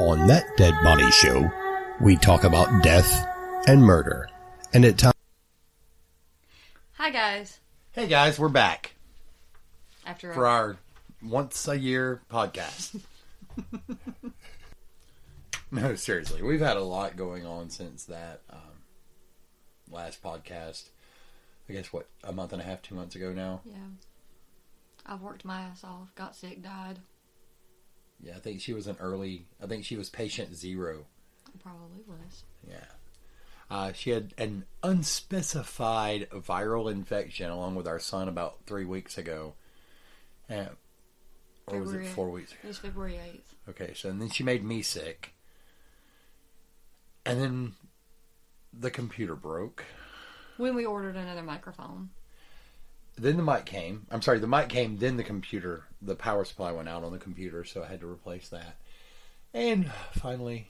On That Dead Body Show, we talk about death and murder. And at times... Hi, guys. Hey, guys, we're back. For our once-a-year podcast. No, seriously. We've had a lot going on since that last podcast. I guess, a month and a half, 2 months ago now? Yeah. I've worked my ass off, got sick, died. Yeah, I think she was patient 0. Probably was. Yeah. She had an unspecified viral infection along with our son about 3 weeks ago. Or was it 4 weeks ago? It was February 8th. Okay, so and then she made me sick. And then the computer broke. When we ordered another microphone. Then the mic came. I'm sorry, the mic came, then the power supply went out on the computer, so I had to replace that. And finally,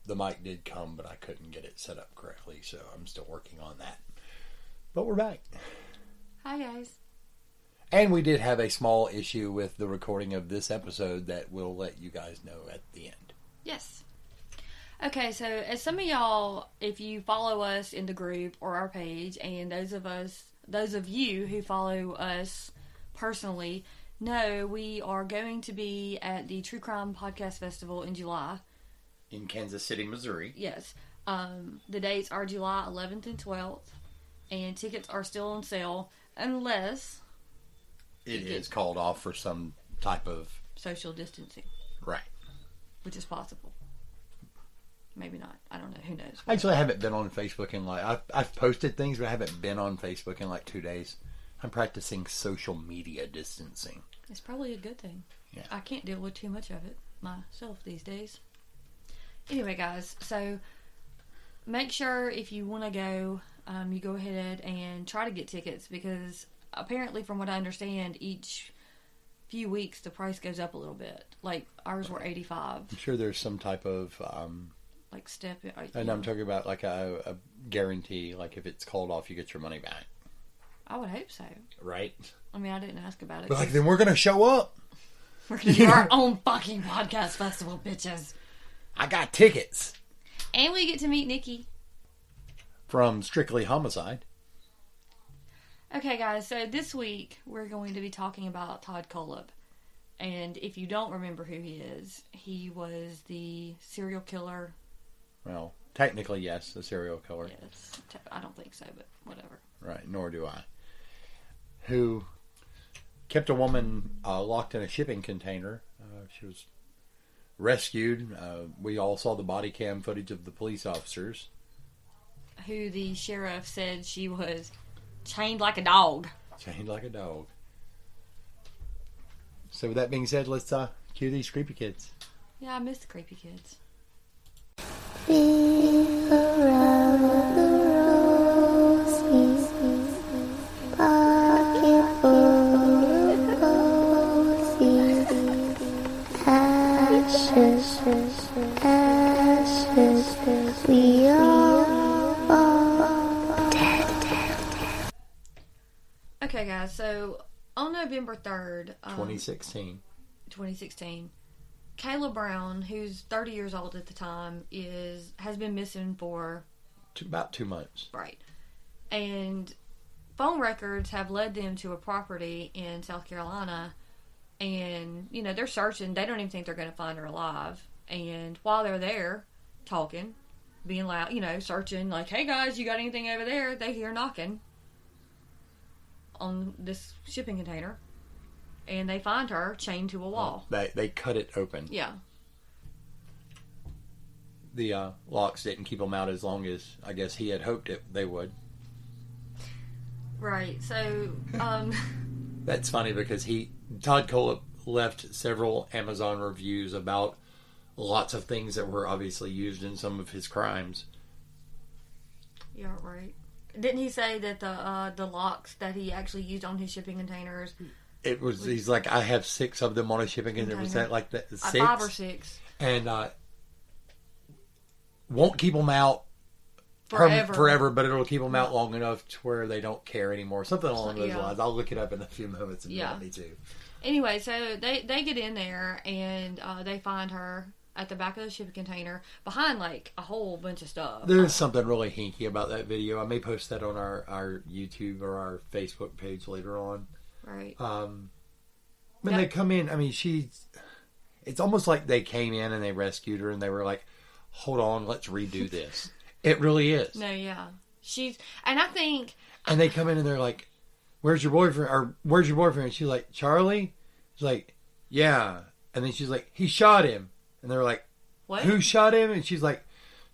the mic did come, but I couldn't get it set up correctly, so I'm still working on that. But we're back. Hi, guys. And we did have a small issue with the recording of this episode that we'll let you guys know at the end. Yes. Okay, so as some of y'all, if you follow us in the group or our page, and those of you who follow us personally know, we are going to be at the True Crime Podcast Festival in July. In Kansas City, Missouri. Yes. The dates are July 11th and 12th, and tickets are still on sale unless it is called off for some type of social distancing. Right. Which is possible. Maybe not. I don't know. Who knows? Actually, I haven't been on Facebook in I've posted things, but I haven't been on Facebook in 2 days. I'm practicing social media distancing. It's probably a good thing. Yeah. I can't deal with too much of it myself these days. Anyway, guys, so make sure if you want to go, you go ahead and try to get tickets, because apparently, from what I understand, each few weeks the price goes up a little bit. Like ours were $85. I'm sure there's some type of step. And I'm talking about a guarantee. If it's called off, you get your money back. I would hope so. Right. I mean, I didn't ask about it. But then we're gonna show up. We're gonna do our own fucking podcast festival, bitches. I got tickets. And we get to meet Nikki from Strictly Homicide. Okay, guys, so this week we're going to be talking about Todd Kohlhepp. And if you don't remember who he was the serial killer. Well, technically, yes, the serial killer. Yes, I don't think so, but whatever. Right, nor do I. Who kept a woman locked in a shipping container. She was rescued. We all saw the body cam footage of the police officers. Who the sheriff said she was chained like a dog. Chained like a dog. So with that being said, let's cue these creepy kids. Yeah, I miss the creepy kids. Feel around the roses, pocket full of posies, ashes, ashes, we are dead. Okay, guys, so on November 3rd, 2016, Kayla Brown, who's 30 years old at the time, has been missing for about 2 months. Right. And phone records have led them to a property in South Carolina, and, they're searching. They don't even think they're going to find her alive. And while they're there, talking, being loud, searching, hey guys, you got anything over there? They hear knocking on this shipping container. And they find her chained to a wall. They cut it open. Yeah. The locks didn't keep them out as long as, I guess, he had hoped they would. Right. So, That's funny because Todd Kohlhepp left several Amazon reviews about lots of things that were obviously used in some of his crimes. Yeah, right. Didn't he say that the locks that he actually used on his shipping containers... He's like, I have 6 of them on a shipping container. Was that like that? 6? 5 or 6. And won't keep them out forever, but it'll keep them out long enough to where they don't care anymore. Something along those lines. I'll look it up in a few moments if you want me to. Anyway, so they get in there and they find her at the back of the shipping container behind like a whole bunch of stuff. There's something really hinky about that video. I may post that on our YouTube or our Facebook page later on. Right. When they come in, I mean, it's almost like they came in and they rescued her and they were like, hold on, let's redo this. It really is. No, yeah. And I think... And they come in and they're like, where's your boyfriend? Or where's your boyfriend? And she's like, Charlie? She's like, yeah. And then she's like, he shot him. And they're like, what? Who shot him? And she's like,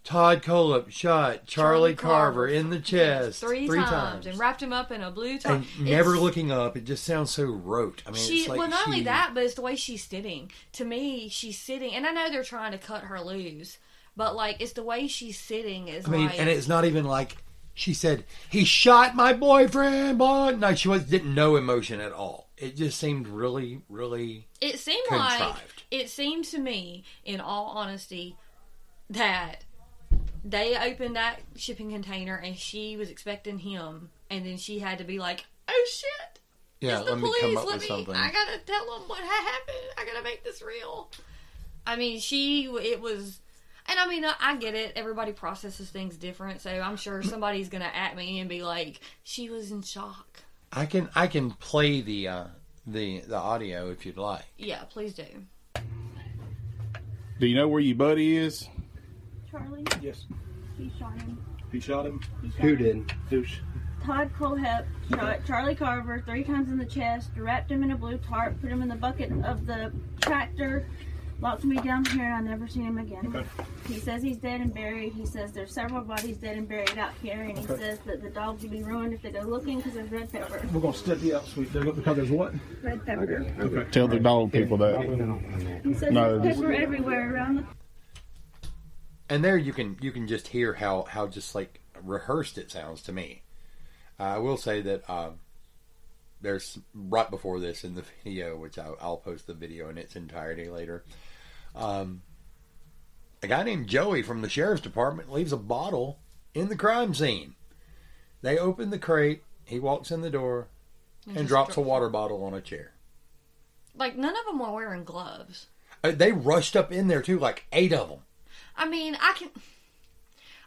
Todd Kohlhepp shot Charlie Carver in the chest three times and wrapped him up in a blue top. And never looking up. It just sounds so rote. I mean, it's like not only that, but it's the way she's sitting. To me, she's sitting, and I know they're trying to cut her loose, but like it's the way she's sitting is. I mean, and it's not even like she said he shot my boyfriend. But no, she didn't know emotion at all. It just seemed really, really. It seemed contrived. like it seemed to me, in all honesty, that. They opened that shipping container and she was expecting him, and then she had to be like, "Oh shit! Yeah, it's the let police. me come up with something. I gotta tell them what happened. I gotta make this real." I mean, it was, and I mean, I get it. Everybody processes things different, so I'm sure somebody's gonna at me and be like, "She was in shock." I can play the audio if you'd like. Yeah, please do. Do you know where your buddy is? Charlie? Yes. He shot him. He shot him? Who did? Todd Kohlhepp shot Charlie Carver 3 times in the chest, wrapped him in a blue tarp, put him in the bucket of the tractor, locked me down here, and I never seen him again. Okay. He says he's dead and buried. He says there's several bodies dead and buried out here, and he says that the dogs will be ruined if they go looking because there's red pepper. We're going to step you up, sweet. Because there's what? Red pepper. Okay. Tell the dog people that. He says No, there's pepper everywhere around the... And there you can just hear how just like rehearsed it sounds to me. I will say that there's right before this in the video, which I'll post the video in its entirety later. A guy named Joey from the sheriff's department leaves a bottle in the crime scene. They open the crate. He walks in the door and drops a water bottle on a chair. Like, none of them were wearing gloves. They rushed up in there too, like 8 of them. I mean,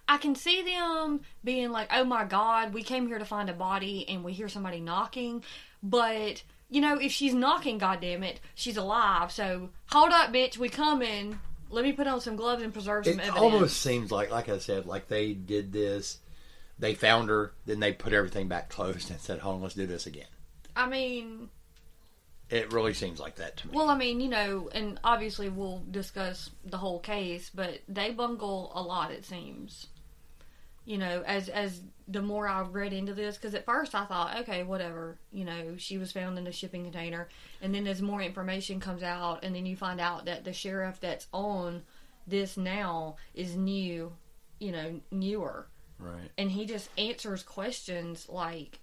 I can see them being like, "Oh my God, we came here to find a body and we hear somebody knocking." But, you know, if she's knocking, goddammit, she's alive. So, hold up, bitch, we coming. Let me put on some gloves and preserve some evidence. It almost seems like I said, like they did this, they found her, then they put everything back closed and said, hold on, let's do this again. I mean... It really seems like that to me. Well, I mean, you know, and obviously we'll discuss the whole case, but they bungle a lot, it seems. You know, as the more I've read into this, because at first I thought, okay, whatever, you know, she was found in a shipping container, and then as more information comes out, and then you find out that the sheriff that's on this now is new, you know, newer. Right. And he just answers questions, like...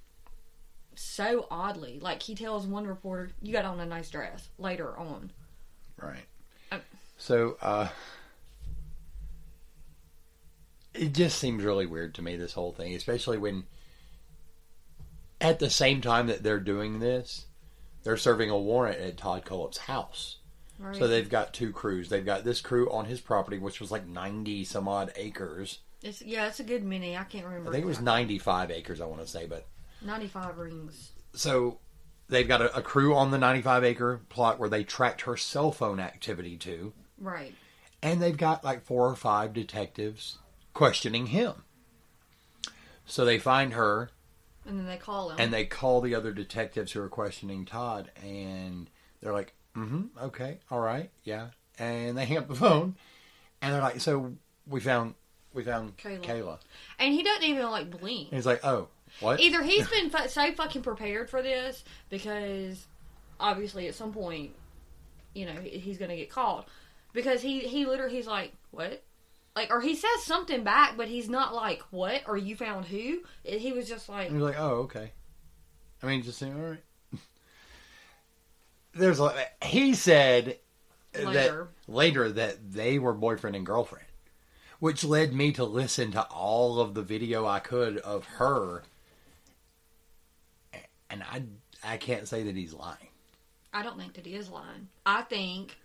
so oddly. Like, he tells one reporter, "You got on a nice dress," later on. Right. So, it just seems really weird to me, this whole thing, especially when at the same time that they're doing this, they're serving a warrant at Todd Kohlhepp's house. Right. So they've got 2 crews. They've got this crew on his property, which was like 90 some odd acres. It's a good many. I can't remember. I think it was 95 acres, I want to say, but 95 rings. So they've got a crew on the 95 acre plot where they tracked her cell phone activity to. Right. And they've got like 4 or 5 detectives questioning him. So they find her. And then they call him. And they call the other detectives who are questioning Todd. And they're like, okay, all right, yeah. And they hang up the phone. And they're like, so we found Kayla. And he doesn't even like blink. And he's like, oh. What? Either he's been so fucking prepared for this because obviously at some point, you know, he's going to get caught. Because he literally, he's like, what? Like, or he says something back, but he's not like, what? Or you found who? He was just like... And he's like, oh, okay. I mean, just saying, all right. He said later that they were boyfriend and girlfriend. Which led me to listen to all of the video I could of her. And I can't say that he's lying. I don't think that he is lying. I think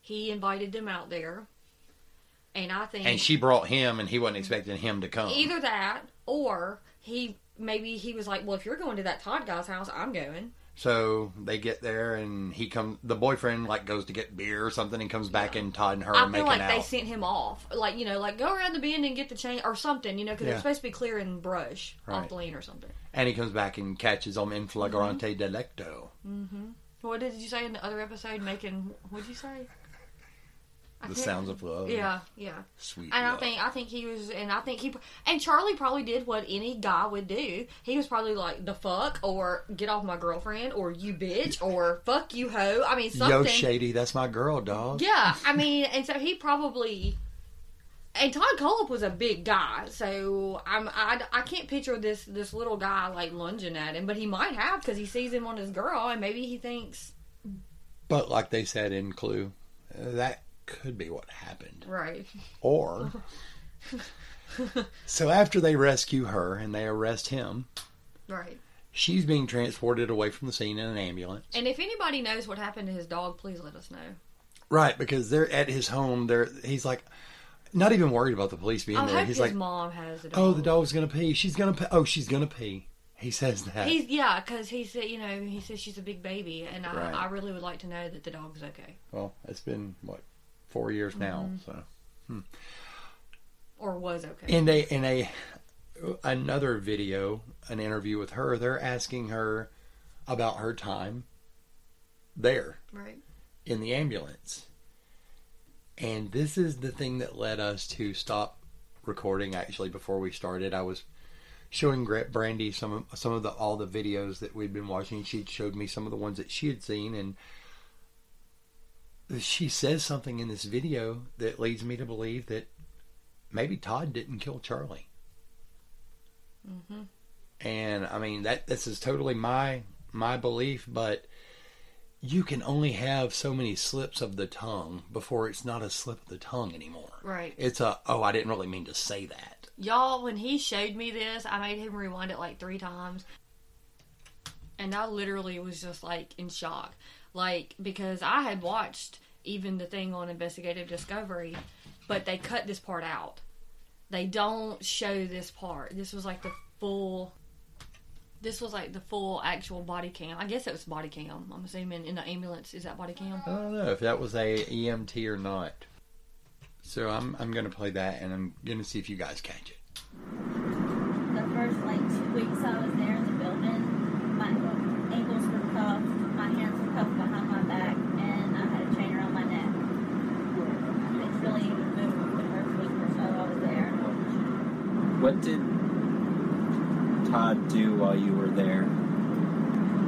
he invited them out there And I think... And she brought him, and he wasn't expecting him to come. Either that, or maybe he was like, well, if you're going to that Todd guy's house, I'm going. So they get there, and the boyfriend like goes to get beer or something, and comes back, and Todd and her are making out. I feel like they sent him off, like, you know, like go around the bend and get the chain or something, you know, because they're supposed to be clearing brush off the lane or something. And he comes back and catches them in flagrante delicto. Mm-hmm. What did you say in the other episode? What did you say? The sounds of love. Yeah. Sweet and love. I think and Charlie probably did what any guy would do. He was probably like, the fuck, or get off my girlfriend, or you bitch, or fuck you hoe. I mean, something. Yo, Shady, that's my girl, dog. Yeah, I mean, and so he probably... And Todd Kohlhepp was a big guy, so I can't picture this little guy like lunging at him, but he might have, because he sees him on his girl, and maybe he thinks... But like they said in Clue, that could be what happened. Right. Or... So after they rescue her and they arrest him... Right. She's being transported away from the scene in an ambulance. And if anybody knows what happened to his dog, please let us know. Right, because they're at his home. He's like... Not even worried about the police being there. He's like, mom has the dog. Oh, the dog's gonna pee. She's gonna pee. Oh, she's gonna pee. He says that. Because he said, he says she's a big baby, and I really would like to know that the dog's okay. Well, it's been 4 years now, so. Or was okay. In another video, an interview with her, they're asking her about her time there, right, in the ambulance. And this is the thing that led us to stop recording. Actually, before we started, I was showing Brandy some of all the videos that we'd been watching. She showed me some of the ones that she had seen, and she says something in this video that leads me to believe that maybe Todd didn't kill Charlie. Mm-hmm. And I mean this is totally my belief, but you can only have so many slips of the tongue before it's not a slip of the tongue anymore. Right. It's I didn't really mean to say that. Y'all, when he showed me this, I made him rewind it like 3 times. And I literally was just like in shock. Like, because I had watched even the thing on Investigative Discovery, but they cut this part out. They don't show this part. This was like the full actual body cam. I guess it was body cam. I'm assuming in the ambulance. Is that body cam? I don't know if that was a EMT or not. So I'm going to play that, and I'm going to see if you guys catch it. The first 2 weeks I was there in the building, my ankles were cuffed, my hands were cuffed behind my back, and I had a chain around my neck. I couldn't really even move the first week or so I was there. What did Todd do while you were there?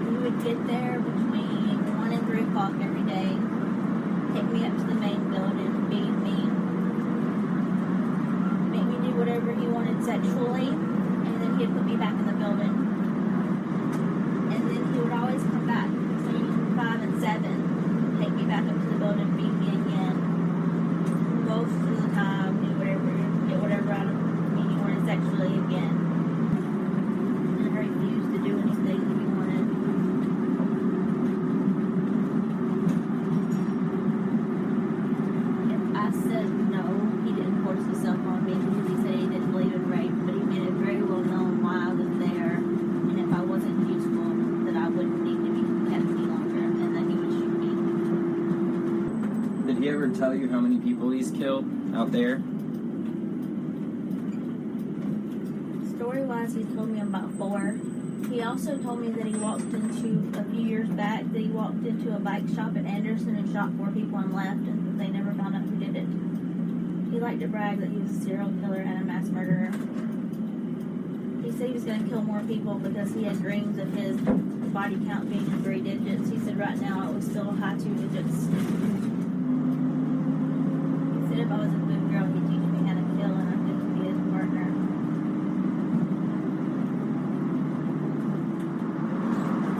We would get there between 1 and 3 o'clock every day, take me up to the main building, beat me, make me do whatever he wanted sexually, and then he'd put me back in the building. And then he would always come back between 5 and 7, take me back up to the building, beat me again. Most of the time, do whatever out of me he wanted sexually again. Refused to do anything that he wanted. If I said no, he didn't force himself on me because he said he didn't believe in rape, but he made it very well known why I was there, and if I wasn't useful, that I wouldn't need to be kept any longer, and that he would shoot me. Did he ever tell you how many people he's killed out there? Story-wise, he told me about 4. He also told me that he walked into, a few years back, that he walked into a bike shop at Anderson and shot 4 people and left, and they never found out who did it. He liked to brag that he was a serial killer and a mass murderer. He said he was going to kill more people because he had dreams of his body count being in 3 digits. He said right now it was still high 2 digits. He said if I was a good girl, he'd teach me how to kill, and I couldn't be his partner.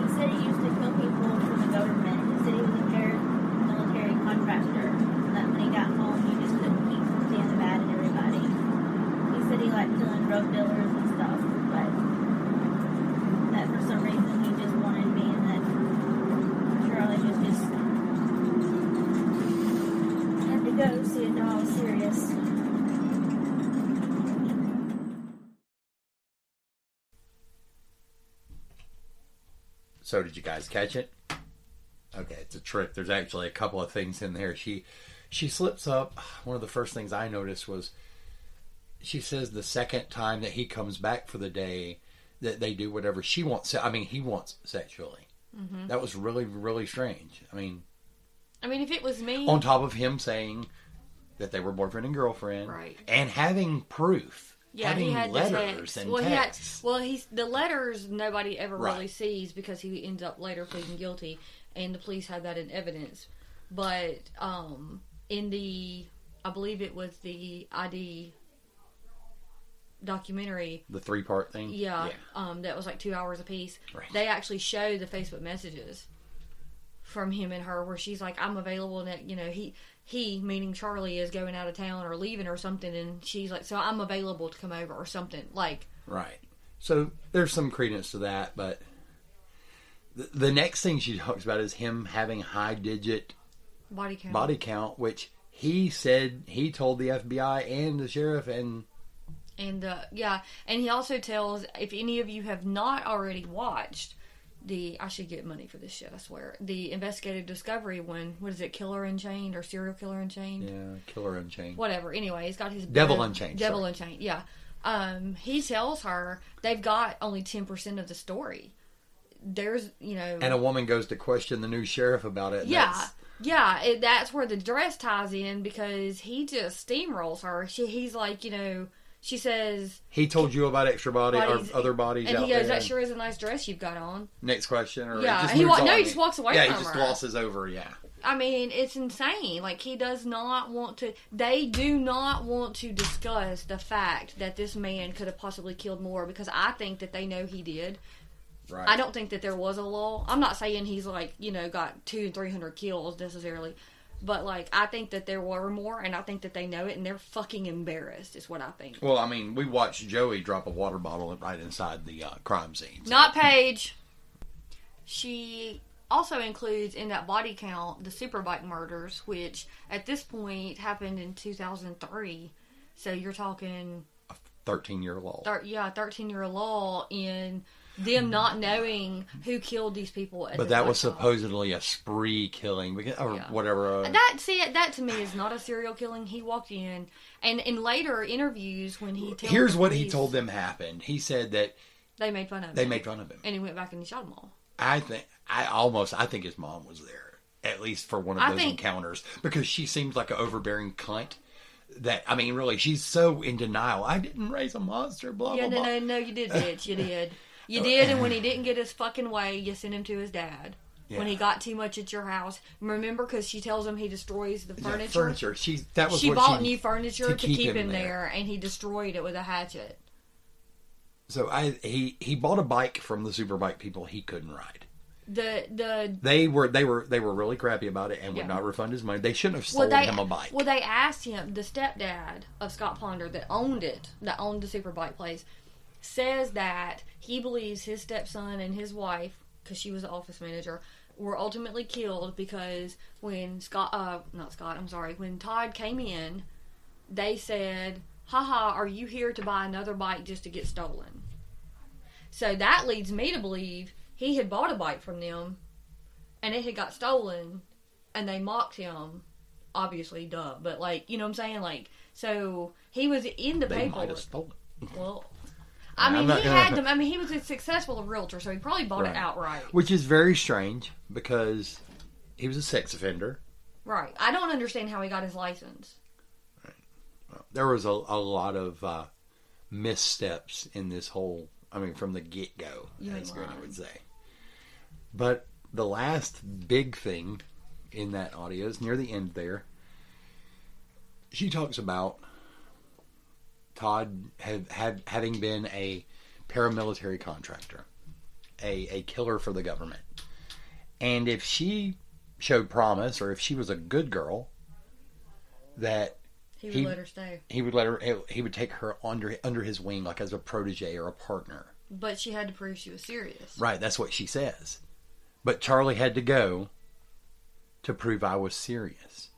He said he used to kill people for the government. He said he was a military contractor, and that when he got home, he just couldn't keep from being mad at everybody. He said he liked killing drug dealers and stuff, but that for some reason he just wanted me, and that Charlie was just didn't know I was serious. So did you guys catch it? Okay, it's a trick. There's actually a couple of things in there. She slips up. One of the first things I noticed was she says the second time that he comes back for the day that they do whatever she wants. I mean, he wants sexually. Mm-hmm. That was really, really strange. I mean, if it was me, on top of him saying that they were boyfriend and girlfriend, right, and having proof, having he had letters and texts. The letters nobody ever Right. really sees because he ends up later pleading guilty, and the police had that in evidence. But in the, I believe it was the ID documentary, The 3-part thing? yeah. That was like 2 hours apiece. Right. They actually showed the Facebook messages from him and her where she's like, I'm available, and he meaning Charlie is going out of town or leaving or something, and she's like, so I'm available to come over or something, like. Right. So there's some credence to that, but the next thing she talks about is him having high digit Body count. which he said he told the FBI and the sheriff and he also tells, if any of you have not already watched I should get money for this shit, I swear, the investigative discovery one, what is it, Killer Unchained or Serial Killer Unchained? Yeah, Killer Unchained. Whatever. Anyway, he's got his Devil Unchained. Devil Unchained, yeah. He tells her they've got only 10% of the story. There's, And a woman goes to question the new sheriff about it. That's where the dress ties in, because he just steamrolls her. He's like, she says, he told you about extra body or other bodies and out he goes, there. that sure is a nice dress you've got on. Next question. Or Yeah, just he moves on. just walks away from her. Yeah, he just glosses over, yeah. I mean, it's insane. Like, he does not want to... They do not want to discuss the fact that this man could have possibly killed more, because I think that they know he did. Right. I don't think that there was a law. I'm not saying he's, like, got 200 and 300 kills necessarily. But, like, I think that there were more, and I think that they know it, and they're fucking embarrassed, is what I think. Well, I mean, we watched Joey drop a water bottle right inside the crime scene. So. Not Paige. She also includes in that body count the Superbike murders, which at this point happened in 2003. So you're talking... A 13-year law. 13-year law in them not knowing who killed these people. But that was supposedly a spree killing, or whatever. That to me is not a serial killing. He walked in, and in later interviews when he tells Here's what police, he told them happened. He said that they made fun of him. They made fun of him. And he went back and he shot them all. I think his mom was there, at least for one of those encounters, because she seems like an overbearing cunt. That, I mean, really, she's so in denial. I didn't raise a monster, blah, blah, blah. No, you did, bitch. You did. You did, and when he didn't get his fucking way, you sent him to his dad. Yeah. When he got too much at your house. Remember, because she tells him he destroys the furniture. She bought new furniture to keep him there, and he destroyed it with a hatchet. So he bought a bike from the Superbike people he couldn't ride. They were really crappy about it and would not refund his money. They shouldn't have sold him a bike. Well, they asked him. The stepdad of Scott Ponder that owned the Superbike place, says that he believes his stepson and his wife, because she was the office manager, were ultimately killed because when when Todd came in, they said, haha, are you here to buy another bike just to get stolen? So that leads me to believe he had bought a bike from them, and it had got stolen, and they mocked him. Obviously, duh. But, like, you know what I'm saying? Like, so he was in the paper. They might have stolen it. Well, I mean, he had them. I mean, he was a successful realtor, so he probably bought it outright. Which is very strange, because he was a sex offender. Right. I don't understand how he got his license. Right. Well, there was a lot of missteps in this whole... I mean, from the get-go, as Granny would say. But the last big thing in that audio is near the end there. She talks about Todd having been a paramilitary contractor, a killer for the government. And if she showed promise, or if she was a good girl, that he would let her stay. He would take her under his wing, like as a protege or a partner. But she had to prove she was serious. Right, that's what she says. But Charlie had to go to prove I was serious.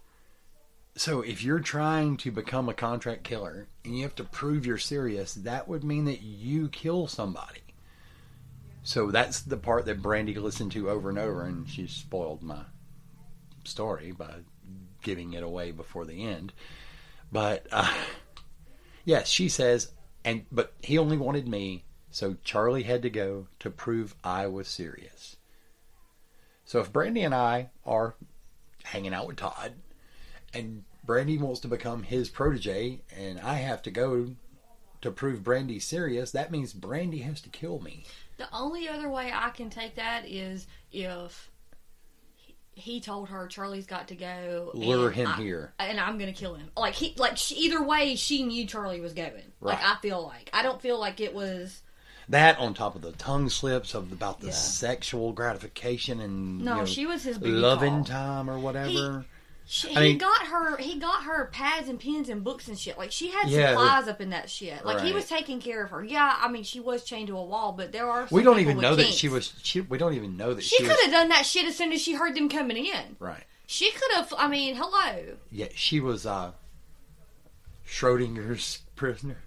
So if you're trying to become a contract killer and you have to prove you're serious, that would mean that you kill somebody. So that's the part that Brandy listened to over and over, and she spoiled my story by giving it away before the end. But yes, she says, but he only wanted me, so Charlie had to go to prove I was serious. So if Brandy and I are hanging out with Todd, and Brandy wants to become his protege, and I have to go to prove Brandy's serious, that means Brandy has to kill me. The only other way I can take that is if he told her Charlie's got to go, lure him here, and I'm gonna kill him. Either way, she knew Charlie was going. Right. I don't feel like it was that on top of the tongue slips about the sexual gratification and she was his booty loving call. Time or whatever. He got her pads and pens and books and shit. Like, she had supplies up in that shit. Like, he was taking care of her. Yeah, I mean, she was chained to a wall, but there are some we don't people even with know kinks. that she was. We don't even know that she could have done that shit as soon as she heard them coming in. Right. She could have. I mean, hello. Yeah, she was Schrodinger's prisoner.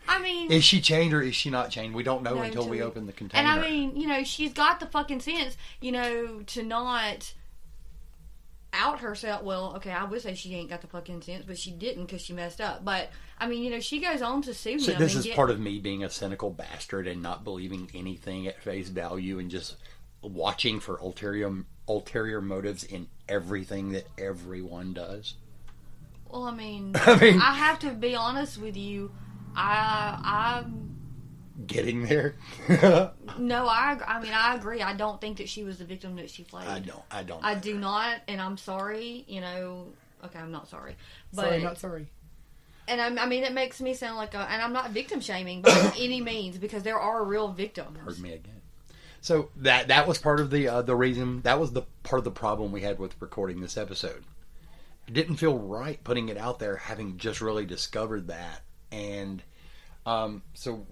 I mean, is she chained or is she not chained? We don't know until we open the container. And I mean, she's got the fucking sense, to not out herself. Well, okay, I would say she ain't got the fucking sense, but she didn't because she messed up. But I mean, she goes on to sue him. So this is part of me being a cynical bastard and not believing anything at face value and just watching for ulterior motives in everything that everyone does. Well, I mean, I have to be honest with you. I'm getting there. No, I agree. I don't think that she was the victim that she played. I don't. I do not, and I'm sorry. Okay, I'm not sorry. But, sorry, not sorry. And I mean, it makes me sound like and I'm not victim shaming by any means, because there are real victims. Heard me again. So that was part of the reason. That was the part of the problem we had with recording this episode. It didn't feel right putting it out there, having just really discovered that. And so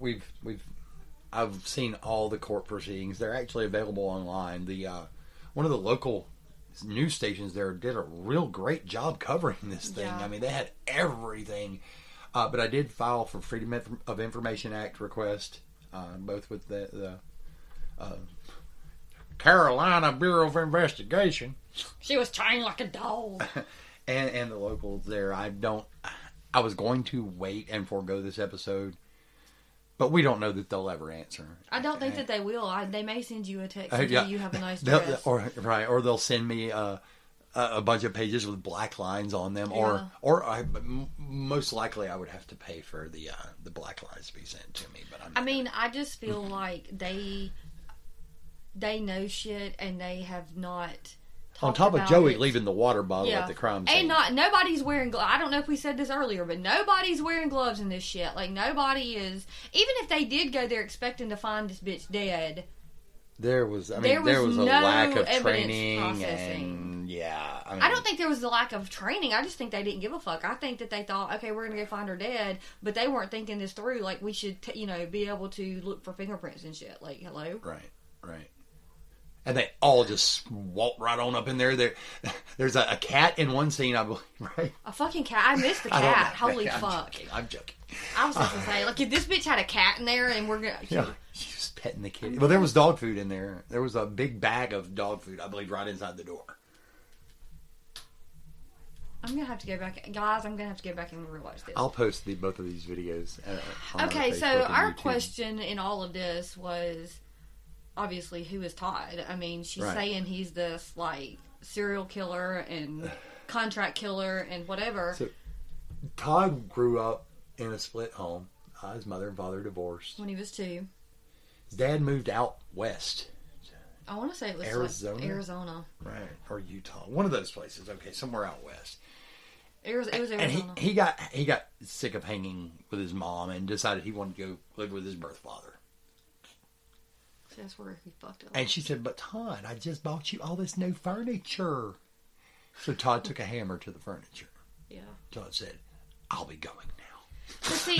I've seen all the court proceedings. They're actually available online. One of the local news stations there did a real great job covering this thing. Yeah. I mean, they had everything. But I did file for Freedom of Information Act request, both with the Carolina Bureau of Investigation. She was trained like a dog. and the locals there. I was going to wait and forego this episode, but we don't know that they'll ever answer. I don't think that they will. They may send you a text and tell you have a nice dress. Or they'll send me a bunch of pages with black lines on them, or most likely I would have to pay for the black lines to be sent to me. But I just feel like they know shit and they have not. On top of Joey leaving the water bottle at the crime scene. And nobody's wearing gloves. I don't know if we said this earlier, but nobody's wearing gloves in this shit. Like, nobody is. Even if they did go there expecting to find this bitch dead. There was a lack of training. And, I don't think there was a lack of training. I just think they didn't give a fuck. I think that they thought, okay, we're going to go find her dead. But they weren't thinking this through. Like, we should, be able to look for fingerprints and shit. Like, hello? Right. And they all just walk right on up in there. There's a cat in one scene, I believe, right? A fucking cat. I missed the cat. Holy fuck. I'm joking. I was just going to say, like, if this bitch had a cat in there and we're going to... Yeah, she was petting the kitty. Well, there was dog food in there. There was a big bag of dog food, I believe, right inside the door. I'm going to have to go back. Guys, I'm going to have to go back and rewatch this. I'll post both of these videos on Okay, so our YouTube. question in all of this was... Obviously, who is Todd? I mean, she's saying he's this, like, serial killer and contract killer and whatever. So, Todd grew up in a split home. His mother and father divorced. When he was 2. His dad moved out west. I want to say it was Arizona. Right. Or Utah. One of those places. Okay, somewhere out west. It was Arizona. And he got sick of hanging with his mom and decided he wanted to go live with his birth father. That's where he fucked up. And she said, but Todd, I just bought you all this new furniture. So Todd took a hammer to the furniture. Yeah. Todd said, I'll be going now. But see,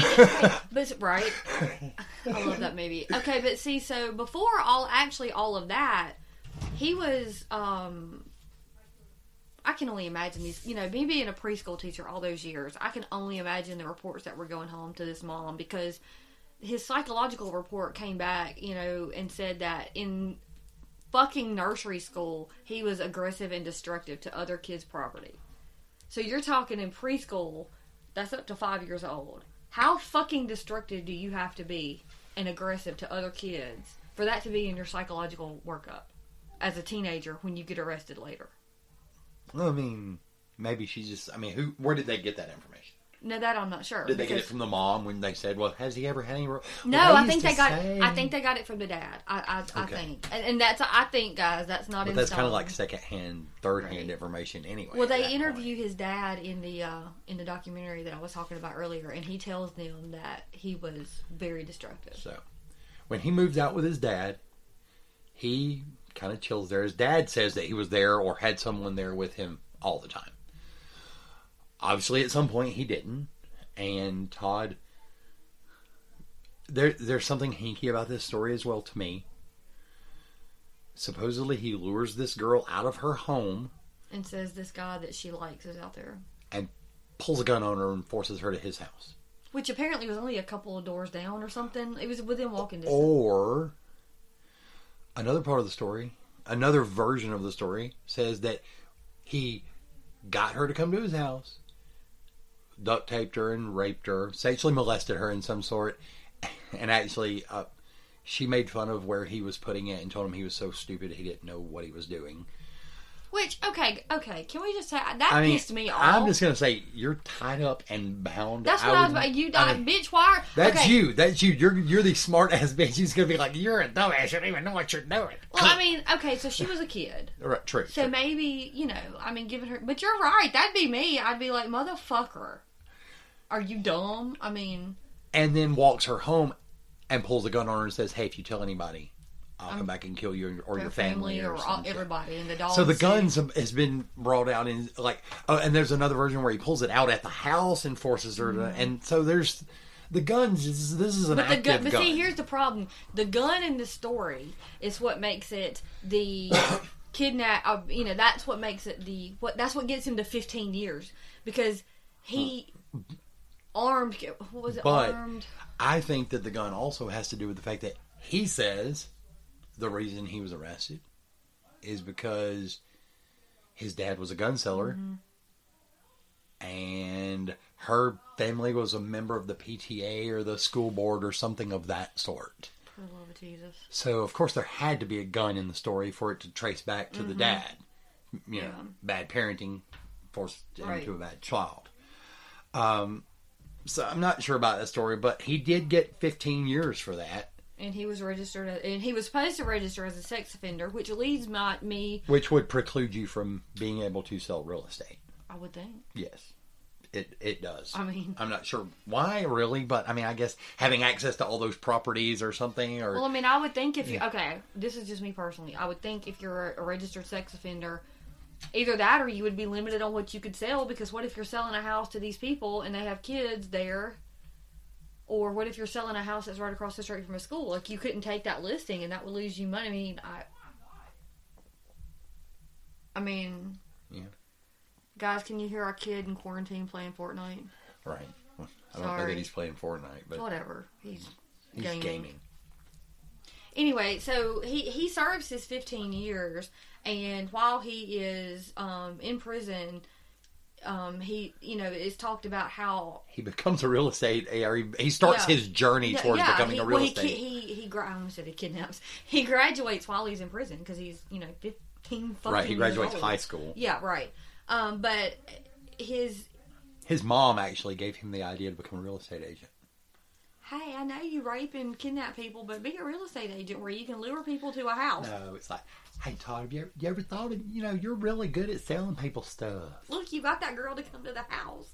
right. I love that movie. Okay, but see, so before all of that, he was, I I can only imagine these, me being a preschool teacher all those years, I can only imagine the reports that were going home to this mom, because his psychological report came back, and said that in fucking nursery school, he was aggressive and destructive to other kids' property. So you're talking in preschool, that's up to 5 years old. How fucking destructive do you have to be and aggressive to other kids for that to be in your psychological workup as a teenager when you get arrested later? Well, I mean, maybe she's just... where did they get that information? No, that I'm not sure. Did they get it from the mom when they said, "Well, has he ever had any?" No, I think they got. I think they got it from the dad. I think, and that's. I think, guys, that's not. But that's kind of like secondhand, thirdhand information, anyway. Well, they interview his dad in the documentary that I was talking about earlier, and he tells them that he was very destructive. So, when he moves out with his dad, he kind of chills there. His dad says that he was there or had someone there with him all the time. Obviously, at some point, he didn't. And Todd... There's something hinky about this story as well to me. Supposedly, he lures this girl out of her home. And says this guy that she likes is out there. And pulls a gun on her and forces her to his house. Which apparently was only a couple of doors down or something. It was within walking distance. Or, another part of the story, another version of the story, says that he got her to come to his house, duct taped her and raped her, sexually molested her in some sort, and actually she made fun of where he was putting it and told him he was so stupid he didn't know what he was doing. Which, okay, can we just say, that pissed me off. I'm just going to say, you're tied up and bound. That's what I was about. Bitch, why? That's you. You're the smart ass bitch who's going to be like, you're a dumbass, you don't even know what you're doing. Well, okay, so she was a kid. Right, true. So true. Maybe, giving her, but you're right, that'd be me. I'd be like, motherfucker, are you dumb? And then walks her home and pulls a gun on her and says, hey, if you tell anybody, I'll come back and kill you or your family or everybody and the dogs. So the guns has been brought out in and there's another version where he pulls it out at the house and forces her to, and so there's the guns. This is an active gun. But see, here's the problem: the gun in the story is what makes it the kidnap. That's what makes it that's what gets him to 15 years because he armed. What was it? But armed. I think that the gun also has to do with the fact that he says. The reason he was arrested is because his dad was a gun seller and her family was a member of the PTA or the school board or something of that sort. For the love of Jesus. So, of course, there had to be a gun in the story for it to trace back to the dad. Bad parenting forced him into a bad child. So, I'm not sure about that story, but he did get 15 years for that. And he was and he was supposed to register as a sex offender, which leads me... Which would preclude you from being able to sell real estate. I would think. Yes, it does. I'm not sure why, really, but, I guess having access to all those properties or something, or... Well, I would think if you... Okay, this is just me personally. I would think if you're a registered sex offender, either that or you would be limited on what you could sell, because what if you're selling a house to these people and they have kids there... Or what if you're selling a house that's right across the street from a school? Like, you couldn't take that listing and that would lose you money. Yeah. Guys, can you hear our kid in quarantine playing Fortnite? Right. Well, I don't know that he's playing Fortnite, but... Whatever. He's gaming. Anyway, so he serves his 15 years, and while he is in prison... it's talked about how he becomes a real estate. He starts his journey towards becoming a real estate. I almost said he kidnaps. He graduates while he's in prison because he's 15 fucking right. He graduates years high old. school. Yeah, right. But his mom actually gave him the idea to become a real estate agent. Hey, I know you rape and kidnap people, but be a real estate agent where you can lure people to a house. No, it's like, hey, Todd, have you ever thought of, you're really good at selling people stuff. Look, you got that girl to come to the house.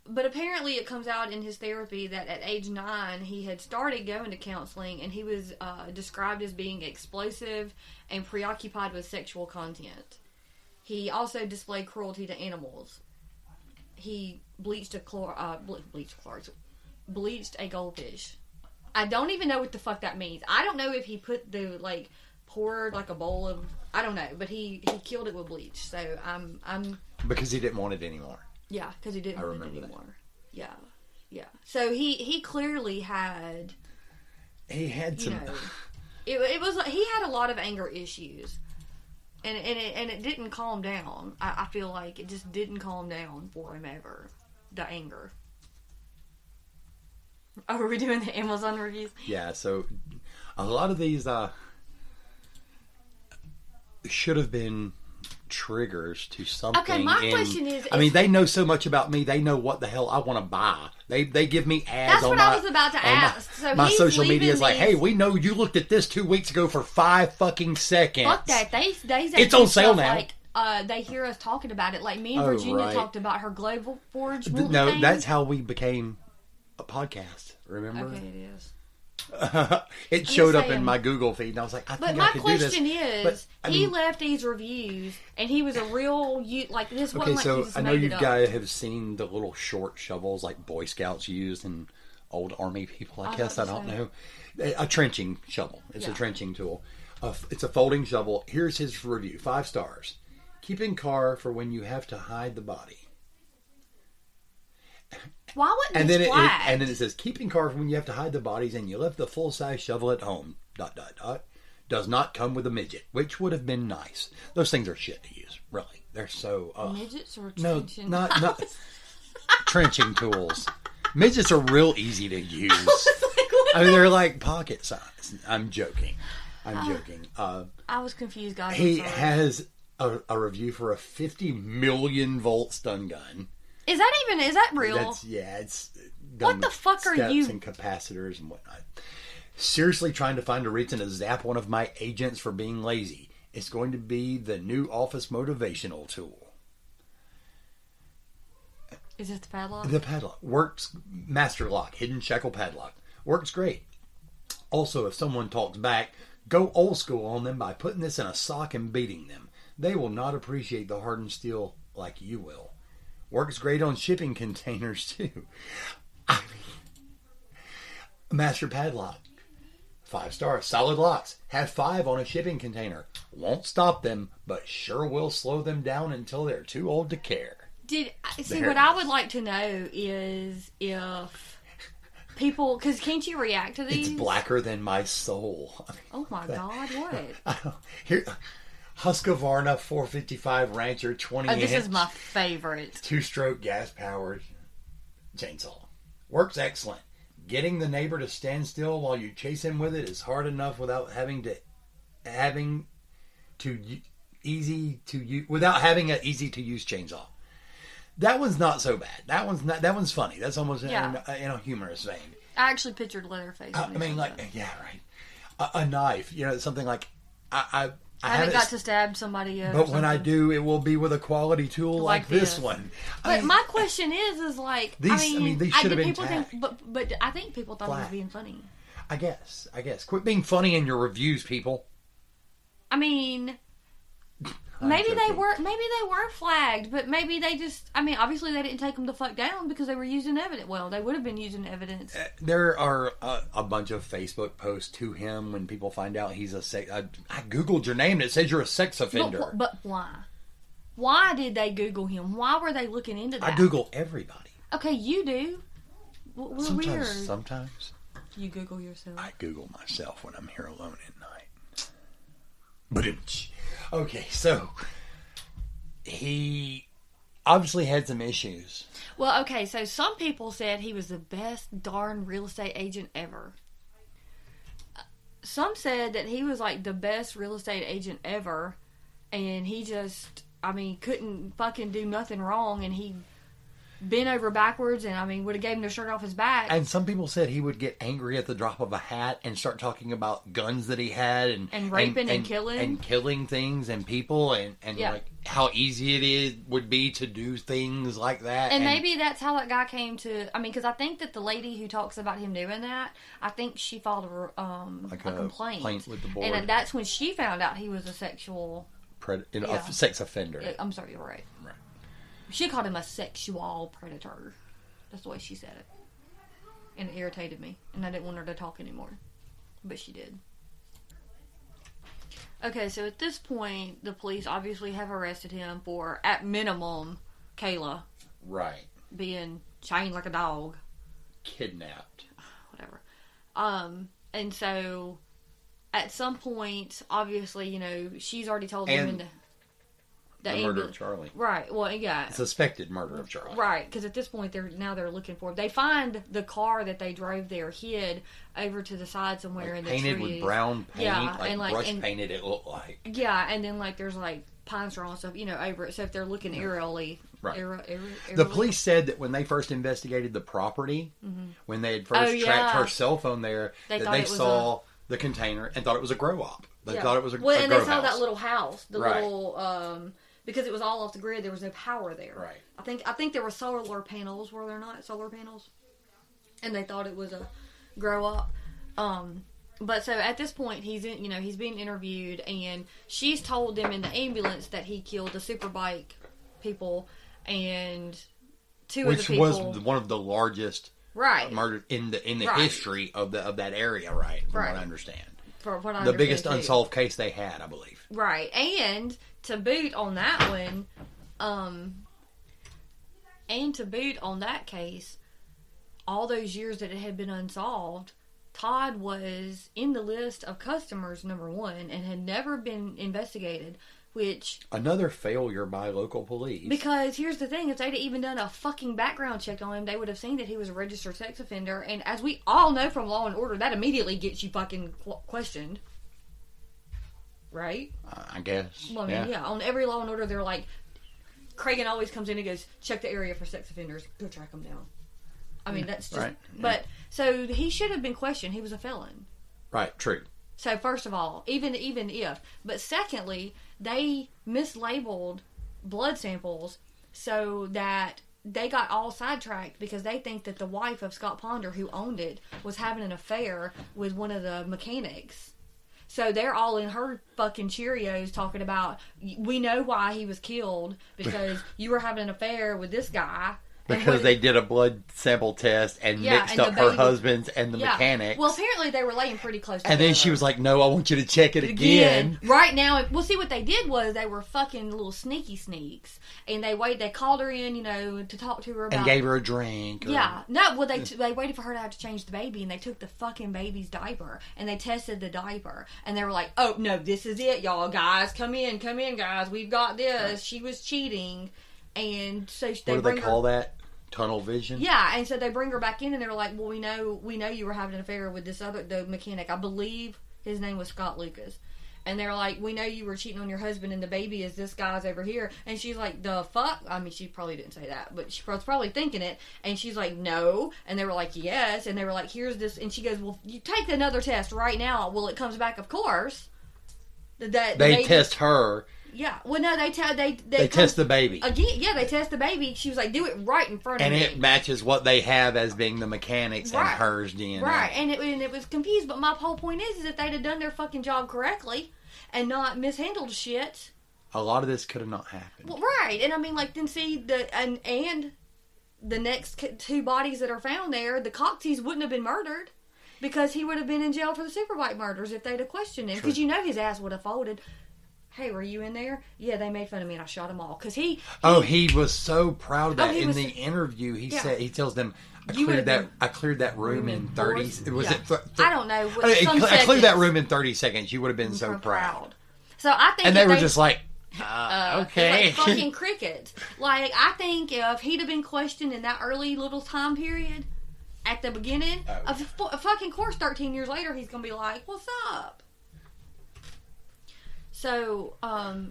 But apparently it comes out in his therapy that at age 9, he had started going to counseling, and he was described as being explosive and preoccupied with sexual content. He also displayed cruelty to animals. He bleached a goldfish. I don't even know what the fuck that means. I don't know if he put the poured like a bowl of, I don't know, but he killed it with bleach. So I'm Because he didn't want it anymore. yeah, because he didn't I want it remember that. anymore. Yeah. So he clearly had, He had you some. know, it was he had a lot of anger issues, and it didn't calm down. I feel like it just didn't calm down for him ever. The anger. Oh, are we doing the Amazon reviews? Yeah, so a lot of these should have been triggers to something. Okay, my question is, I mean, they know so much about me. They know what the hell I want to buy. They give me ads. That's on what my, I was about to on ask. So my he's social media is leaving like, these- hey, we know you looked at this 2 weeks ago for 5 fucking seconds. Fuck that. They It's on sale now. Like, they hear us talking about it. Like me and Oh, Virginia right. talked about her Global Forge. No, thing. that's how we became a podcast. Remember? Okay, it is. It showed up in saying. my Google feed, and I was like, I But think my I could do this. question is, But, I he mean- left these reviews, and he was a real like this. Okay, Wasn't like he so just I know made you it up. guys have seen the little short shovels like Boy Scouts used and old Army people, I guess. I was don't about know. A trenching shovel. It's a Yeah. trenching tool. It's a folding shovel. Here's his review. 5 stars. Keeping car for when you have to hide the body. Why wouldn't And this then flag? and then it says keeping car for when you have to hide the bodies and you left the full size shovel at home. ... Does not come with a midget, which would have been nice. Those things are shit to use. Really, they're so. Midgets or No, trenching? not trenching tools. Midgets are real easy to use. I mean, they're like pocket size. I'm joking. I was confused, guys. He I'm sorry. has a review for a 50 million volt stun gun. Is that real? It's What done the with fuck are steps you- and capacitors and whatnot. Seriously trying to find a reason to zap one of my agents for being lazy. It's going to be the new office motivational tool. Is it the padlock? The padlock works. Master lock, hidden shackle padlock works great. Also, if someone talks back, go old school on them by putting this in a sock and beating them. They will not appreciate the hardened steel like you will. Works great on shipping containers too. I mean, master padlock, 5 stars. Solid locks, have 5 on a shipping container. Won't stop them, but sure will slow them down until they're too old to care. What I would like to know is if people, because can't you react to these? It's blacker than my soul. I mean, Oh my God! What? I don't, here, Husqvarna 455 Rancher 20 Oh, this inch is my favorite. 2-stroke gas powered chainsaw. Works excellent. Getting the neighbor to stand still while you chase him with it is hard enough without having an easy to use chainsaw. That one's not so bad. That one's funny. That's almost in a humorous vein. I actually pictured Leatherface. I mean, like, yeah, right. A knife, something like I haven't got to stab somebody yet. But when I do, it will be with a quality tool like this one. But my question is like, these should have been people tagged. think, but I think people thought it was Black. being funny. I guess. Quit being funny in your reviews, people. I mean, maybe they were flagged, but maybe they just. I mean, obviously they didn't take them the fuck down because they were using evidence. Well, they would have been using evidence. There are a bunch of Facebook posts to him when people find out he's a sex. I googled your name and it says you're a sex offender. But why? Why did they Google him? Why were they looking into that? I Google everybody. Okay, you do. We're weird. Sometimes You Google yourself. I Google myself when I'm here alone at night. But okay, so he obviously had some issues. Well, okay, so some people said he was the best darn real estate agent ever. Some said that he was like the best real estate agent ever, and he just, couldn't fucking do nothing wrong, and he bent over backwards and, would have gave him the shirt off his back. And some people said he would get angry at the drop of a hat and start talking about guns that he had and raping and killing. And killing things and people and Yeah. like how easy would be to do things like that. And maybe that's how that guy came to, because I think that the lady who talks about him doing that, I think she filed a complaint. With the board. And that's when she found out he was a sexual... a sex offender. I'm sorry, you're right. Right. She called him a sexual predator. That's the way she said it. And it irritated me. And I didn't want her to talk anymore. But she did. Okay, so at this point, the police obviously have arrested him for, at minimum, Kayla Right. being chained like a dog. Kidnapped. Whatever. And so, at some point, obviously, you know, she's already told him And in the murder of Charlie. Right, well, yeah. Suspected murder of Charlie. Right, because at this point, they're looking for him. They find the car that they drove there hid over to the side somewhere Like in the painted trees. with brown paint, Yeah, like and, like, brush and- painted it looked like. Yeah, and then, like, there's, like, pine straw and stuff, you know, over it. So if they're looking aerially... Right. Aerially, The police said that when they first investigated the property, when they had first tracked her cell phone there, They that thought they it was saw the container and thought it was a grow op. They Yeah. thought it was a well, and grow they saw house. that little house, the Right. little because it was all off the grid. There was no power there. Right. I think there were solar panels. Were there not solar panels? And they thought it was a grow up. But so at this point, he's being interviewed, and she's told them in the ambulance that he killed the Superbike people and two Which of the people. was one of the largest right murders in the Right. history of that area, right? From Right. what I understand. for what I The biggest understand, too. unsolved case they had, I believe. Right, and to boot on that one, and to boot on that case, all those years that it had been unsolved, Todd was in the list of customers, number one, and had never been investigated, which... Another failure by local police. Because here's the thing, if they'd even done a fucking background check on him, they would have seen that he was a registered sex offender, and as we all know from Law and Order, that immediately gets you fucking questioned. Right? I guess. Well, I mean, yeah. On every Law and Order, they're like, Cragen always comes in and goes, check the area for sex offenders, go track them down. I mean, that's just... Right. But, so he should have been questioned. He was a felon. Right, true. So, first of all, even if... But secondly, they mislabeled blood samples so that they got all sidetracked because they think that the wife of Scott Ponder, who owned it, was having an affair with one of the mechanics. So they're all in her fucking Cheerios talking about, we know why he was killed because you were having an affair with this guy. Because they did a blood sample test and mixed up her husband's and the mechanics. Well, apparently they were laying pretty close together. And then she was like, no, I want you to check it again. Right now, well, see, what they did was they were fucking little sneaky sneaks. And they called her in, to talk to her about... And gave her a drink. Yeah. No, well, they waited for her to have to change the baby, and they took the fucking baby's diaper, and they tested the diaper. And they were like, oh, no, this is it, y'all, guys. Come in, guys. We've got this. Right. She was cheating. And so they what do they call that? Tunnel vision? Yeah, and so they bring her back in, and they're like, well, we know you were having an affair with the mechanic. I believe his name was Scott Lucas. And they're like, we know you were cheating on your husband, and the baby is this guy's over here. And she's like, the fuck? I mean, she probably didn't say that, but she was probably thinking it. And she's like, no. And they were like, yes. And they were like, here's this. And she goes, well, you take another test right now. Well, it comes back, of course. They test her. Yeah. Well, no, they test the baby. Again, yeah, they test the baby. She was like, do it right in front of me. And it matches what they have as being the mechanics and hers DNA. Right. And it was confused. But my whole point is that they'd have done their fucking job correctly and not mishandled shit. A lot of this could have not happened. Well, right. And I mean, like, then see, and the next two bodies that are found there, the Coxies wouldn't have been murdered because he would have been in jail for the Superbike murders if they'd have questioned him. Because his ass would have folded. Hey, were you in there? Yeah, they made fun of me and I shot them all. Because he was so proud of that. In the interview, he said, he tells them, I cleared that room in 30. Was it? I don't know. I cleared that room in 30 seconds. You would have been so proud. So I think, and they were just like, okay, like fucking crickets. Like, I think if he'd have been questioned in that early little time period at the beginning, of fucking course, 13 years later, he's gonna be like, "What's up?" So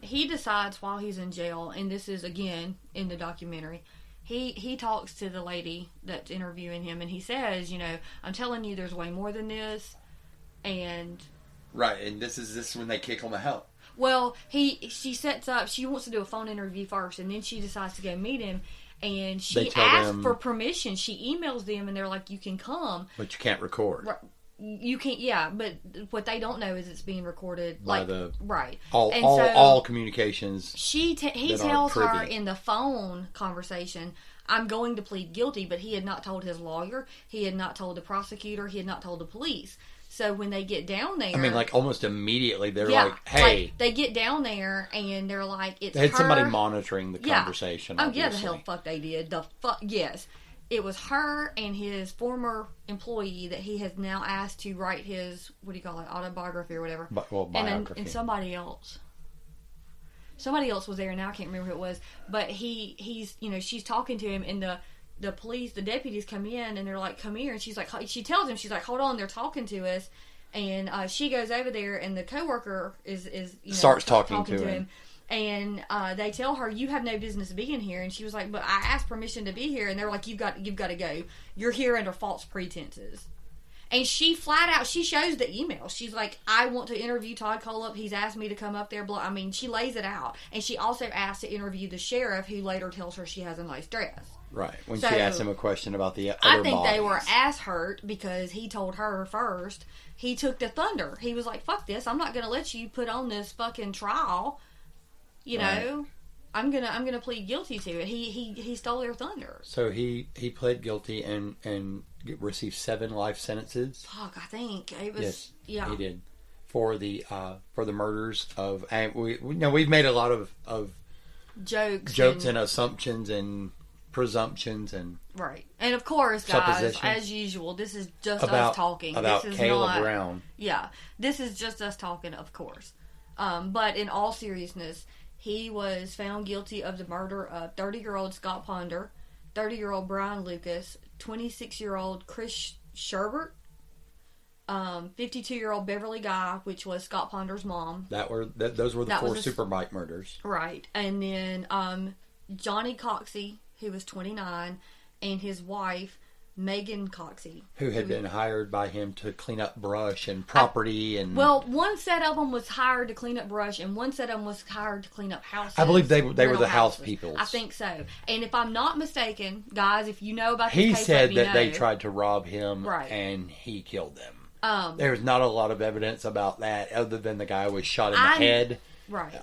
he decides while he's in jail, and this is again in the documentary. He talks to the lady that's interviewing him, and he says, I'm telling you, there's way more than this, and right, and this is when they kick him out. Well, she sets up. She wants to do a phone interview first, and then she decides to go meet him. And she asks for permission. She emails them, and they're like, "You can come, but you can't record. You can't, yeah. But what they don't know is it's being recorded, by all communications. He tells her in the phone conversation, "I'm going to plead guilty," but he had not told his lawyer. He had not told the prosecutor. He had not told the police. So when they get down there, I mean, like almost immediately, they're like, "Hey." Like, they get down there and they're like, "It's They had her." somebody monitoring the conversation. Oh yeah, the obviously. hell fuck they did. The fuck yes, it was her and his former employee that he has now asked to write his autobiography or whatever. Biography. And somebody else. Somebody else was there, and now I can't remember who it was. But he's she's talking to him, and the police, the deputies come in, and they're like, "Come here," and she tells him, she's like, "Hold on, they're talking to us." And she goes over there, and the coworker is starts talking to him. And they tell her, "You have no business being here." And she was like, "But I asked permission to be here." And they're like, "You've got to go. You're here under false pretenses." And she flat out, she shows the email. She's like, "I want to interview Todd Kohlhepp. He's asked me to come up there." I mean, she lays it out. And she also asked to interview the sheriff, who later tells her she has a nice dress. Right. When she asked him a question about the other I think bodies. they were ass hurt because he told her first. He took the thunder. He was like, "Fuck this. I'm not going to let you put on this fucking trial. You know, I'm gonna plead guilty to it." He stole their thunder. So he pled guilty and received 7 life sentences. Fuck, I think it was. Yes, yeah, he did for the murders of. And we've made a lot of jokes and assumptions and presumptions and right. And of course, guys, suppositions. as usual, this is just us talking. About this is Kayla not, Brown. Yeah, this is just us talking, of course. But in all seriousness, he was found guilty of the murder of 30-year-old Scott Ponder, 30-year-old Brian Lucas, 26-year-old Chris Sherbert, 52-year-old Beverly Guy, which was Scott Ponder's mom. Those were the 4 Superbike murders. Right. And then Johnny Coxey, who was 29, and his wife, Megan Coxey, who had been hired by him to clean up brush and property. Well, one set of them was hired to clean up brush, and one set of them was hired to clean up houses. I believe they were the house houses. people. I think so. And if I'm not mistaken, guys, if you know about this he case, said let me that know. they tried to rob him, Right. and he killed them. There's not a lot of evidence about that, other than the guy was shot in the head, right,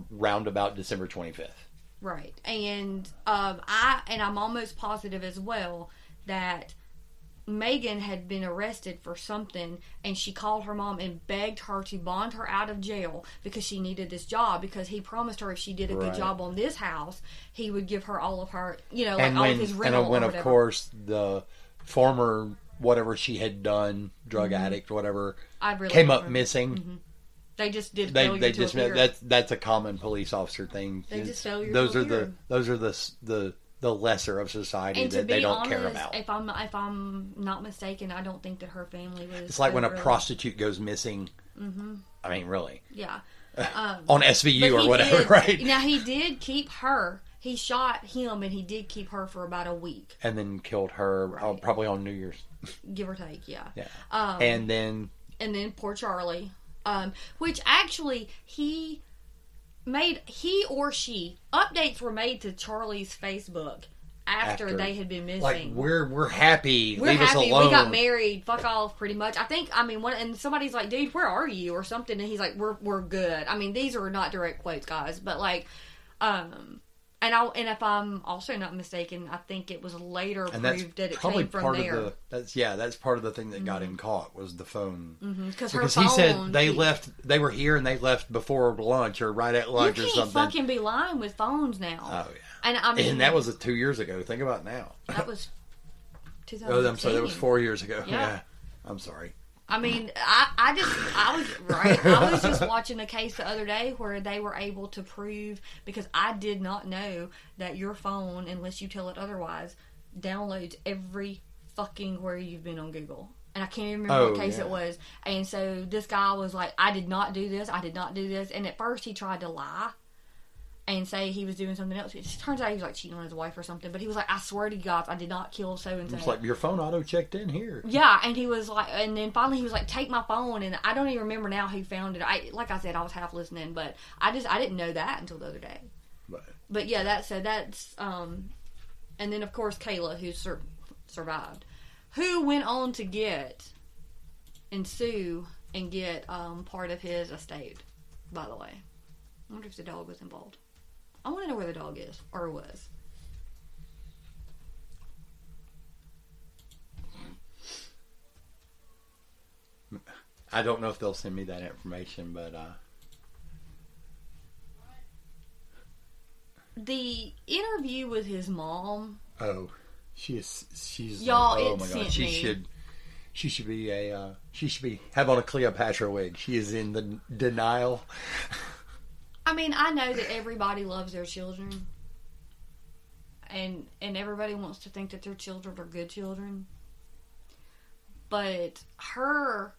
around about December 25th. Right, and I'm almost positive as well that Megan had been arrested for something, and she called her mom and begged her to bond her out of jail because she needed this job, because he promised her if she did a good job on this house, he would give her all of her, all of his rental. And when, or of course, the former whatever she had done, drug addict, whatever, came up missing. Mm-hmm. They just did. They just that's a common police officer thing. They just failure. Those are the lesser of society and that they don't honest, care about. If I'm not mistaken, I don't think that her family was. It's like when a prostitute goes missing. Mm-hmm. I mean, really. Yeah. On SVU or whatever, right? Now he did keep her. He shot him, and he did keep her for about a week, and then killed her probably on New Year's, give or take. Yeah. Yeah. And then poor Charlie, which actually he or she updates were made to Charlie's Facebook after they had been missing. Like we're happy. We're Leave happy. us alone. We got married. Fuck off. Pretty much. I think. I mean, and somebody's like, "Dude, where are you?" or something, and he's like, "We're good." I mean, these are not direct quotes, guys, but like, and if I'm also not mistaken, I think it was later proved that it came from there. That's part of the thing that got him caught was the phone. Because he said they were here and they left before lunch or right at lunch or something. You can't fucking be lying with phones now. Oh yeah. And I mean, and that was 2 years ago. Think about it now. That was 2010. Oh, I'm sorry. That was 4 years ago. Yeah. I'm sorry. I mean, I was just watching a case the other day where they were able to prove, because I did not know that your phone, unless you tell it otherwise, downloads every fucking where you've been on Google. And I can't even remember what case it was. And so this guy was like, I did not do this. And at first he tried to lie and say he was doing something else. It turns out he was like cheating on his wife or something. But he was like, I swear to God, I did not kill so-and-so. It's like, your phone auto checked in here. Yeah, and he was like, and then finally he was like, take my phone. And I don't even remember now who found it. Like I said, I was half listening, but I didn't know that until the other day. But yeah, that's and then of course Kayla, who survived, who went on to get and sue and get part of his estate, by the way. I wonder if the dog was involved. I want to know where the dog is, or was. I don't know if they'll send me that information, but the interview with his mom. oh, she's Y'all, like, oh it my sent god, me. she should be have on a Cleopatra wig. She is in the denial. I mean, I know that everybody loves their children, and everybody wants to think that their children are good children. But her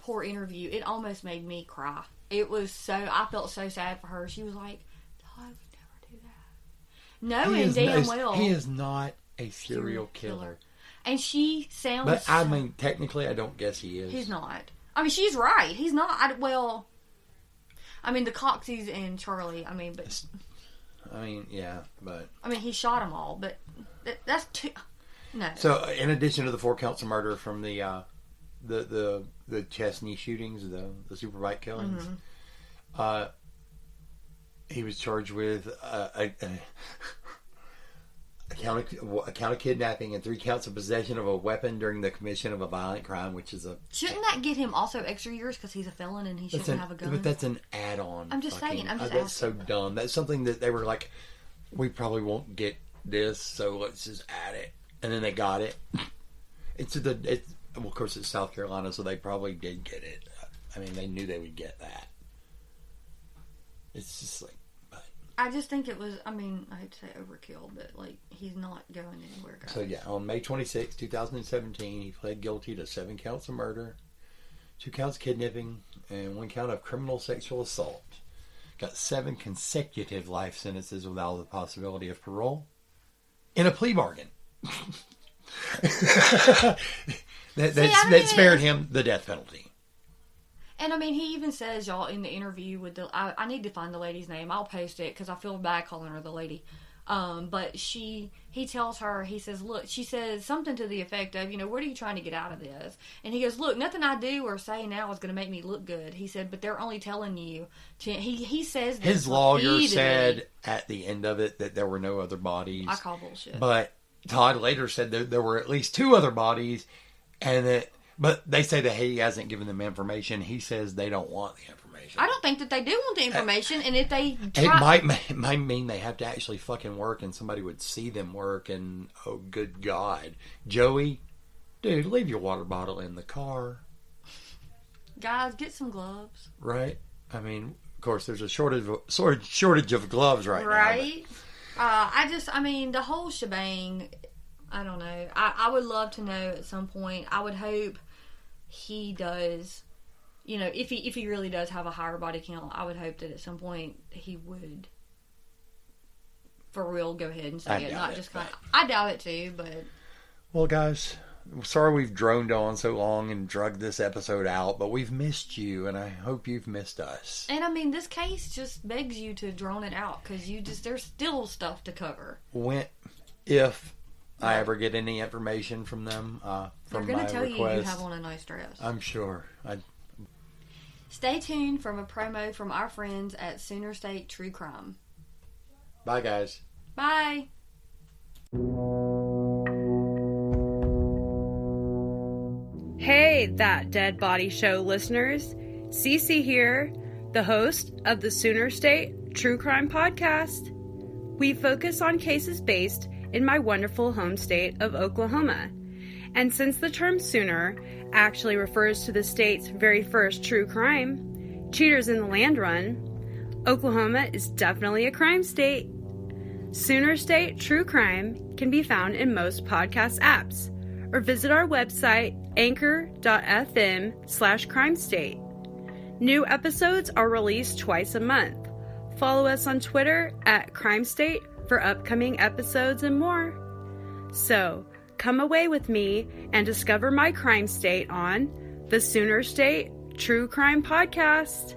poor interview, it almost made me cry. It was I felt so sad for her. She was like, Todd would never do that. Knowing damn well he is not a serial killer. And she sounds... But, I mean, technically, I don't guess he is. He's not. I mean, she's right. He's not. I mean, the Coxies and Charlie, yeah, but... I mean, he shot them all, but that's too... No. So, in addition to the 4 counts of murder from the Chesney shootings, the Superbike killings, he was charged with a count of kidnapping and 3 counts of possession of a weapon during the commission of a violent crime, which is a... Shouldn't that get him also extra years because he's a felon and he shouldn't have a gun? But that's an add-on. I'm just saying. I'm just That's so dumb. That's something that they were like, we probably won't get this, so let's just add it. And then they got it. Well, of course, it's South Carolina, so they probably did get it. I mean, they knew they would get that. It's just like... I just think it was, I hate to say overkill, but, like, he's not going anywhere, guys. So, yeah, on May 26, 2017, he pled guilty to 7 counts of murder, 2 counts of kidnapping, and 1 count of criminal sexual assault. Got 7 consecutive life sentences without the possibility of parole. In a plea bargain. that spared him the death penalty. And I mean, he even says, y'all, in the interview with I need to find the lady's name. I'll post it because I feel bad calling her the lady. But he tells her, he says, look, she says something to the effect of, what are you trying to get out of this? And he goes, look, nothing I do or say now is going to make me look good. He said, but they're only telling you he says this. His lawyer said at the end of it that there were no other bodies. I call bullshit. But Todd later said that there were at least 2 other bodies, but they say that he hasn't given them information. He says they don't want the information. I don't think that they do want the information, and if they try... It might mean they have to actually fucking work, and somebody would see them work, and oh, good God. Joey, dude, leave your water bottle in the car. Guys, get some gloves. Right? I mean, of course, there's a shortage of gloves right now. Right? The whole shebang... I don't know. I would love to know at some point. I would hope he does, if he really does have a higher body count, I would hope that at some point he would, for real, go ahead and say it. Not just kind of... I doubt it too, but... Well, guys, sorry we've droned on so long and drugged this episode out, but we've missed you, and I hope you've missed us. And this case just begs you to drone it out, because there's still stuff to cover. If I ever get any information from them, from they're going my to tell request, you have on a nice dress. I'm sure. Stay tuned from a promo from our friends at Sooner State True Crime. Bye, guys. Bye. Hey, That Dead Body Show listeners. Cece here, the host of the Sooner State True Crime Podcast. We focus on cases based in my wonderful home state of Oklahoma. And since the term Sooner actually refers to the state's very first true crime, Cheaters in the Land Run, Oklahoma is definitely a crime state. Sooner State True Crime can be found in most podcast apps, or visit our website, anchor.fm/crimestate. New episodes are released twice a month. Follow us on Twitter at CrimeState for upcoming episodes and more. So, come away with me and discover my crime state on the Sooner State True Crime Podcast.